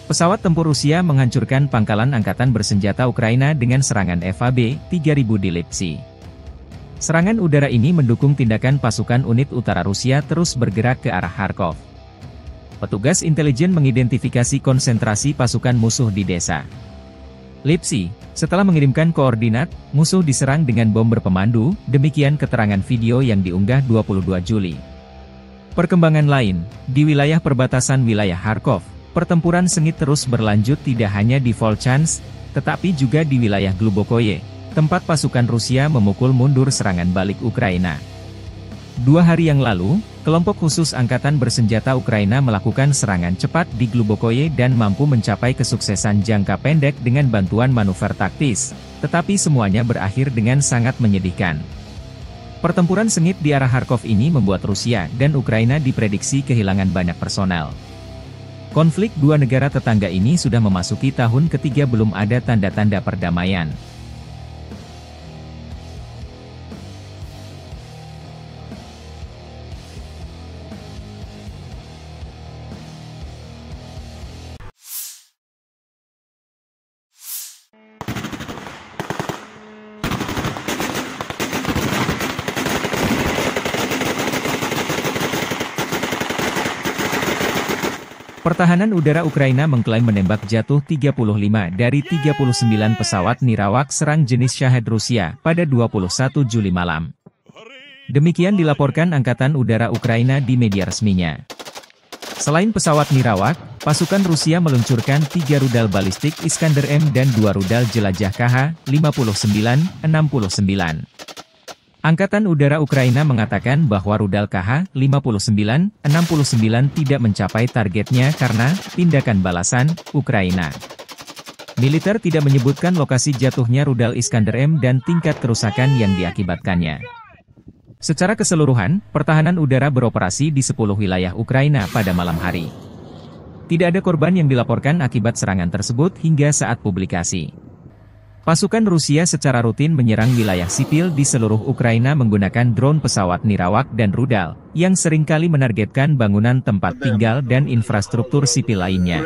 Pesawat tempur Rusia menghancurkan pangkalan angkatan bersenjata Ukraina dengan serangan FAB-3000 di Lipsy. Serangan udara ini mendukung tindakan pasukan unit utara Rusia terus bergerak ke arah Kharkov. Petugas intelijen mengidentifikasi konsentrasi pasukan musuh di desa Lipsy. Setelah mengirimkan koordinat, musuh diserang dengan bom berpemandu, demikian keterangan video yang diunggah 22 Juli. Perkembangan lain, di wilayah perbatasan wilayah Kharkov, pertempuran sengit terus berlanjut tidak hanya di Volchansk, tetapi juga di wilayah Glubokoye, tempat pasukan Rusia memukul mundur serangan balik Ukraina. 2 hari yang lalu, kelompok khusus angkatan bersenjata Ukraina melakukan serangan cepat di Glubokoye dan mampu mencapai kesuksesan jangka pendek dengan bantuan manuver taktis, tetapi semuanya berakhir dengan sangat menyedihkan. Pertempuran sengit di arah Kharkov ini membuat Rusia dan Ukraina diprediksi kehilangan banyak personel. Konflik dua negara tetangga ini sudah memasuki tahun ketiga belum ada tanda-tanda perdamaian. Pertahanan udara Ukraina mengklaim menembak jatuh 35 dari 39 pesawat nirawak serang jenis Shahed Rusia pada 21 Juli malam. Demikian dilaporkan Angkatan Udara Ukraina di media resminya. Selain pesawat nirawak, pasukan Rusia meluncurkan 3 rudal balistik Iskander-M dan 2 rudal jelajah KH-59-69. Angkatan Udara Ukraina mengatakan bahwa rudal KH-59-69 tidak mencapai targetnya karena tindakan balasan Ukraina. Militer tidak menyebutkan lokasi jatuhnya rudal Iskander-M dan tingkat kerusakan yang diakibatkannya. Secara keseluruhan, pertahanan udara beroperasi di 10 wilayah Ukraina pada malam hari. Tidak ada korban yang dilaporkan akibat serangan tersebut hingga saat publikasi. Pasukan Rusia secara rutin menyerang wilayah sipil di seluruh Ukraina menggunakan drone pesawat nirawak dan rudal, yang seringkali menargetkan bangunan tempat tinggal dan infrastruktur sipil lainnya.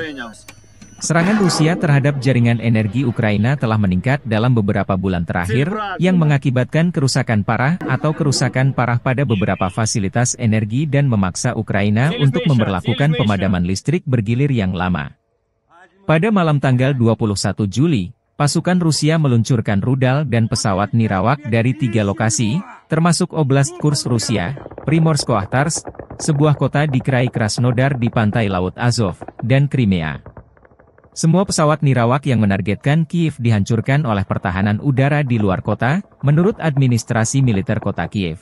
Serangan Rusia terhadap jaringan energi Ukraina telah meningkat dalam beberapa bulan terakhir, yang mengakibatkan kerusakan parah atau kerusakan parah pada beberapa fasilitas energi dan memaksa Ukraina untuk memberlakukan pemadaman listrik bergilir yang lama. Pada malam tanggal 21 Juli, pasukan Rusia meluncurkan rudal dan pesawat nirawak dari 3 lokasi, termasuk Oblast Kursk Rusia, Primorsko-Akhtarsk, sebuah kota di Krai Krasnodar di pantai Laut Azov, dan Crimea. Semua pesawat nirawak yang menargetkan Kiev dihancurkan oleh pertahanan udara di luar kota, menurut administrasi militer kota Kiev.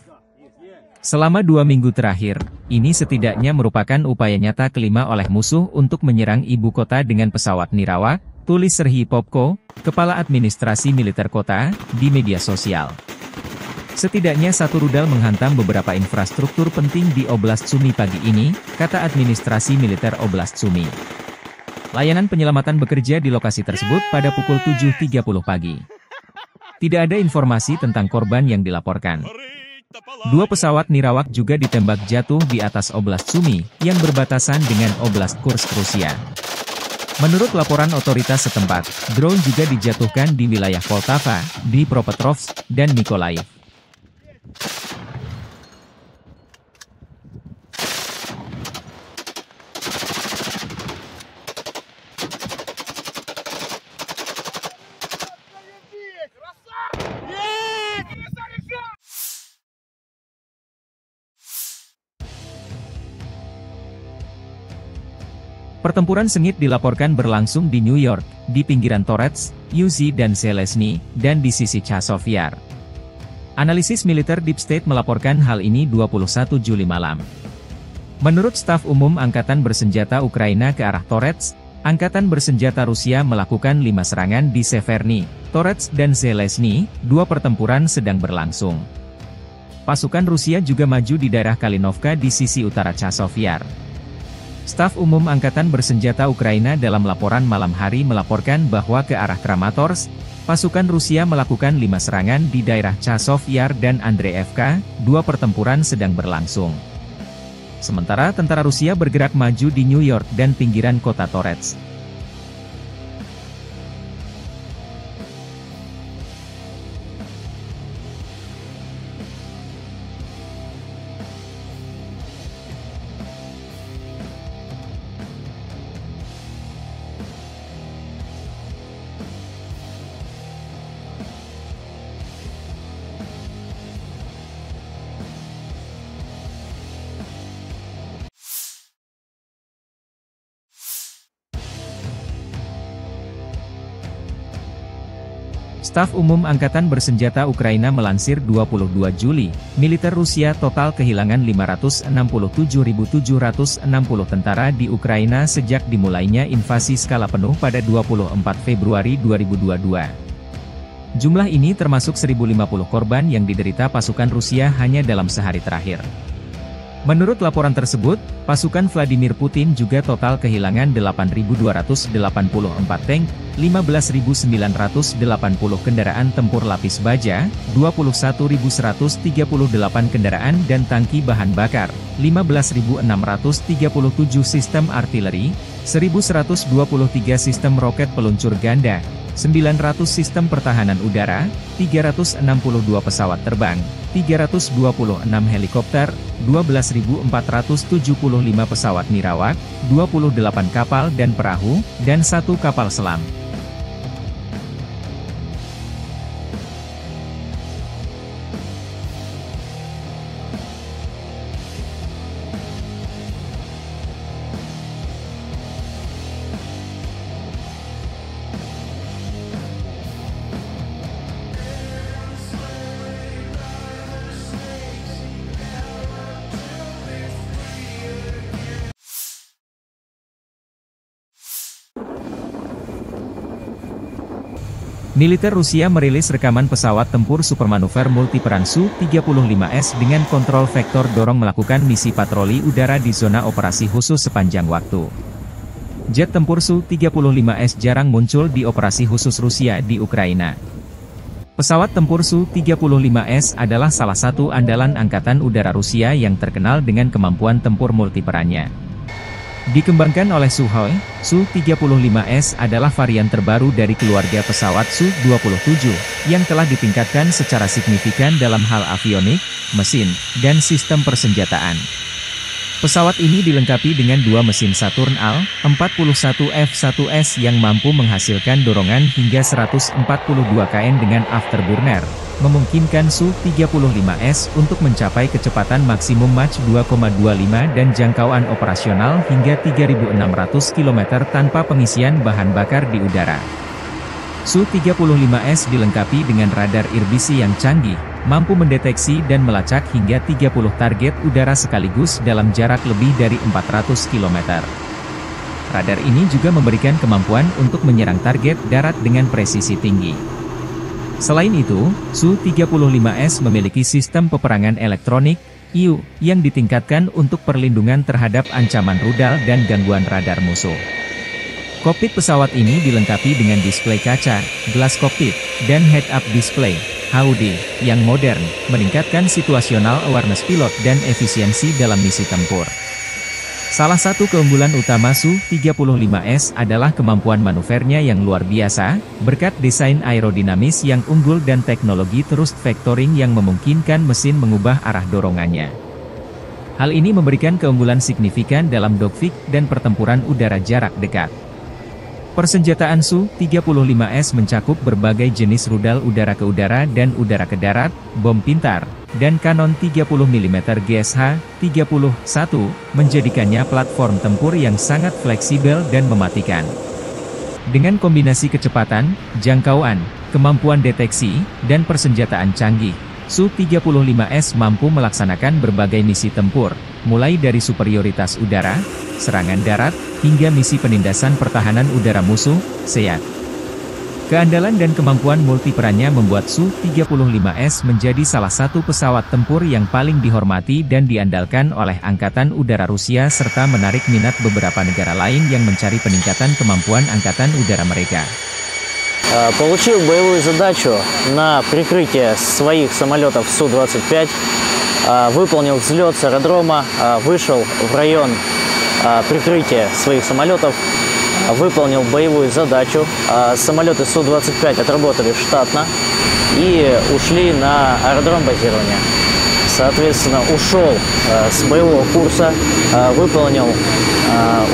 Selama 2 minggu terakhir, ini setidaknya merupakan upaya nyata kelima oleh musuh untuk menyerang ibu kota dengan pesawat nirawak, tulis Serhiy Popko, Kepala Administrasi Militer Kota, di media sosial. Setidaknya 1 rudal menghantam beberapa infrastruktur penting di Oblast Sumy pagi ini, kata Administrasi Militer Oblast Sumy. Layanan penyelamatan bekerja di lokasi tersebut pada pukul 7.30 pagi. Tidak ada informasi tentang korban yang dilaporkan. 2 pesawat nirawak juga ditembak jatuh di atas Oblast Sumy, yang berbatasan dengan Oblast Kursk Rusia. Menurut laporan otoritas setempat, drone juga dijatuhkan di wilayah Poltava, Dnipropetrovsk, dan Mykolaiv. Pertempuran sengit dilaporkan berlangsung di New York, di pinggiran Torets, Uzi dan Zelezny, dan di sisi Chazov Yar. Analisis militer Deep State melaporkan hal ini 21 Juli malam. Menurut staf umum Angkatan Bersenjata Ukraina ke arah Torets, Angkatan Bersenjata Rusia melakukan 5 serangan di Severny, Torets dan Zelezny, 2 pertempuran sedang berlangsung. Pasukan Rusia juga maju di daerah Kalinovka di sisi utara Chazov Yar. Staf Umum Angkatan Bersenjata Ukraina dalam laporan malam hari melaporkan bahwa ke arah Kramatorsk, pasukan Rusia melakukan 5 serangan di daerah Chazov Yar dan Andreevka, 2 pertempuran sedang berlangsung. Sementara tentara Rusia bergerak maju di New York dan pinggiran kota Torets. Staf Umum Angkatan Bersenjata Ukraina melansir 22 Juli, militer Rusia total kehilangan 567.760 tentara di Ukraina sejak dimulainya invasi skala penuh pada 24 Februari 2022. Jumlah ini termasuk 1.050 korban yang diderita pasukan Rusia hanya dalam sehari terakhir. Menurut laporan tersebut, pasukan Vladimir Putin juga total kehilangan 8.284 tank, 15.980 kendaraan tempur lapis baja, 21.138 kendaraan dan tangki bahan bakar, 15.637 sistem artileri, 1.123 sistem roket peluncur ganda, 900 sistem pertahanan udara, 362 pesawat terbang, 326 helikopter, 12.475 pesawat nirawak, 28 kapal dan perahu, dan 1 kapal selam. Militer Rusia merilis rekaman pesawat tempur supermanuver multiperan Su-35S dengan kontrol vektor dorong melakukan misi patroli udara di zona operasi khusus sepanjang waktu. Jet tempur Su-35S jarang muncul di operasi khusus Rusia di Ukraina. Pesawat tempur Su-35S adalah salah satu andalan Angkatan Udara Rusia yang terkenal dengan kemampuan tempur multiperannya. Dikembangkan oleh Sukhoi, Su-35S adalah varian terbaru dari keluarga pesawat Su-27, yang telah ditingkatkan secara signifikan dalam hal avionik, mesin, dan sistem persenjataan. Pesawat ini dilengkapi dengan 2 mesin Saturn Al-41 F1S yang mampu menghasilkan dorongan hingga 142 kN dengan afterburner, memungkinkan Su-35S untuk mencapai kecepatan maksimum Mach 2,25 dan jangkauan operasional hingga 3.600 km tanpa pengisian bahan bakar di udara. Su-35S dilengkapi dengan radar irbisi yang canggih, mampu mendeteksi dan melacak hingga 30 target udara sekaligus dalam jarak lebih dari 400 km. Radar ini juga memberikan kemampuan untuk menyerang target darat dengan presisi tinggi. Selain itu, Su-35S memiliki sistem peperangan elektronik, IU, yang ditingkatkan untuk perlindungan terhadap ancaman rudal dan gangguan radar musuh. Kokpit pesawat ini dilengkapi dengan display kaca, gelas kokpit, dan head-up display, HUD, yang modern, meningkatkan situational awareness pilot dan efisiensi dalam misi tempur. Salah satu keunggulan utama Su-35S adalah kemampuan manuvernya yang luar biasa, berkat desain aerodinamis yang unggul dan teknologi thrust vectoring yang memungkinkan mesin mengubah arah dorongannya. Hal ini memberikan keunggulan signifikan dalam dogfight dan pertempuran udara jarak dekat. Persenjataan Su-35S mencakup berbagai jenis rudal udara ke udara dan udara ke darat, bom pintar, dan kanon 30 mm GSH-31, menjadikannya platform tempur yang sangat fleksibel dan mematikan. Dengan kombinasi kecepatan, jangkauan, kemampuan deteksi, dan persenjataan canggih, Su-35S mampu melaksanakan berbagai misi tempur, mulai dari superioritas udara, serangan darat, hingga misi penindasan pertahanan udara musuh, SEAD. Keandalan dan kemampuan multiperannya membuat Su-35S menjadi salah satu pesawat tempur yang paling dihormati dan diandalkan oleh Angkatan Udara Rusia serta menarik minat beberapa negara lain yang mencari peningkatan kemampuan Angkatan Udara mereka. Получил боевую задачу на прикрытие своих самолетов Су-25, выполнил взлет с аэродрома, вышел в район прикрытия своих самолетов, выполнил боевую задачу. Самолеты Су-25 отработали штатно и ушли на аэродром базирования. Соответственно, ушел с боевого курса, выполнил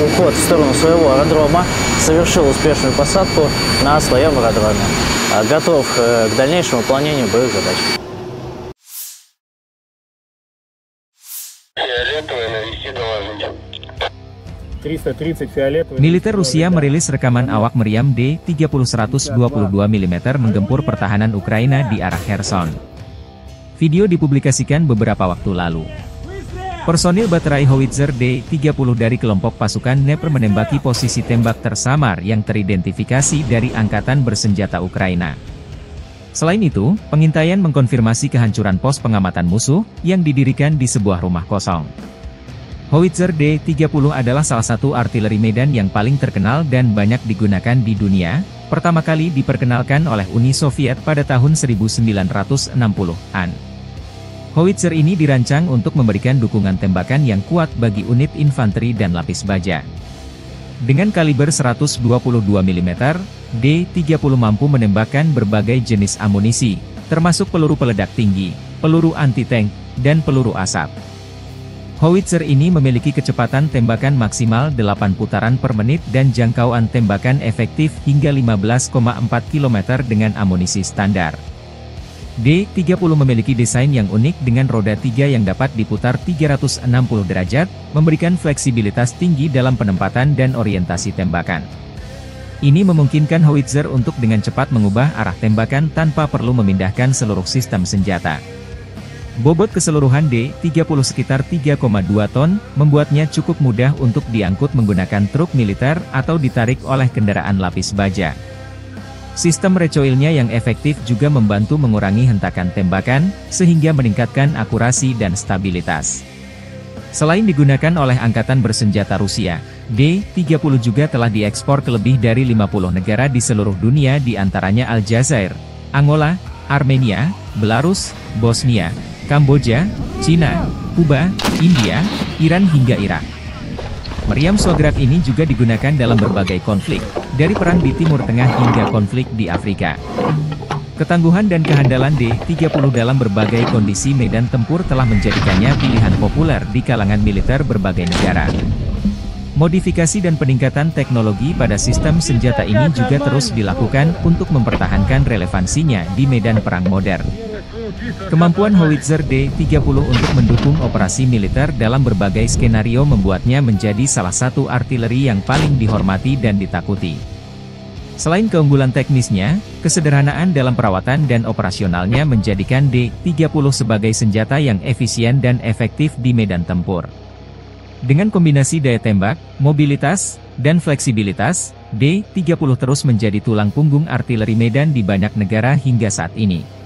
уход в сторону своего аэродрома, совершил успешную посадку на своем аэродроме. Готов к дальнейшему выполнению боевых задач. Фиолетовый, навести доложить. Militer Rusia merilis rekaman awak meriam D-30-122 mm menggempur pertahanan Ukraina di arah Kherson. Video dipublikasikan beberapa waktu lalu. Personil baterai howitzer D-30 dari kelompok pasukan Dnepr menembaki posisi tembak tersamar yang teridentifikasi dari Angkatan Bersenjata Ukraina. Selain itu, pengintaian mengkonfirmasi kehancuran pos pengamatan musuh yang didirikan di sebuah rumah kosong. Howitzer D-30 adalah salah satu artileri medan yang paling terkenal dan banyak digunakan di dunia, pertama kali diperkenalkan oleh Uni Soviet pada tahun 1960-an. Howitzer ini dirancang untuk memberikan dukungan tembakan yang kuat bagi unit infanteri dan lapis baja. Dengan kaliber 122 mm, D-30 mampu menembakkan berbagai jenis amunisi, termasuk peluru peledak tinggi, peluru anti-tank, dan peluru asap. Howitzer ini memiliki kecepatan tembakan maksimal 8 putaran per menit dan jangkauan tembakan efektif hingga 15,4 km dengan amunisi standar. D-30 memiliki desain yang unik dengan roda 3 yang dapat diputar 360 derajat, memberikan fleksibilitas tinggi dalam penempatan dan orientasi tembakan. Ini memungkinkan howitzer untuk dengan cepat mengubah arah tembakan tanpa perlu memindahkan seluruh sistem senjata. Bobot keseluruhan D-30 sekitar 3,2 ton, membuatnya cukup mudah untuk diangkut menggunakan truk militer atau ditarik oleh kendaraan lapis baja. Sistem recoilnya yang efektif juga membantu mengurangi hentakan tembakan, sehingga meningkatkan akurasi dan stabilitas. Selain digunakan oleh Angkatan Bersenjata Rusia, D-30 juga telah diekspor ke lebih dari 50 negara di seluruh dunia di antaranya Aljazair, Angola, Armenia, Belarus, Bosnia, Kamboja, Cina, Kuba, India, Iran hingga Irak. Meriam Swagrat ini juga digunakan dalam berbagai konflik, dari perang di Timur Tengah hingga konflik di Afrika. Ketangguhan dan kehandalan D-30 dalam berbagai kondisi medan tempur telah menjadikannya pilihan populer di kalangan militer berbagai negara. Modifikasi dan peningkatan teknologi pada sistem senjata ini juga terus dilakukan untuk mempertahankan relevansinya di medan perang modern. Kemampuan howitzer D-30 untuk mendukung operasi militer dalam berbagai skenario membuatnya menjadi salah satu artileri yang paling dihormati dan ditakuti. Selain keunggulan teknisnya, kesederhanaan dalam perawatan dan operasionalnya menjadikan D-30 sebagai senjata yang efisien dan efektif di medan tempur. Dengan kombinasi daya tembak, mobilitas, dan fleksibilitas, D-30 terus menjadi tulang punggung artileri medan di banyak negara hingga saat ini.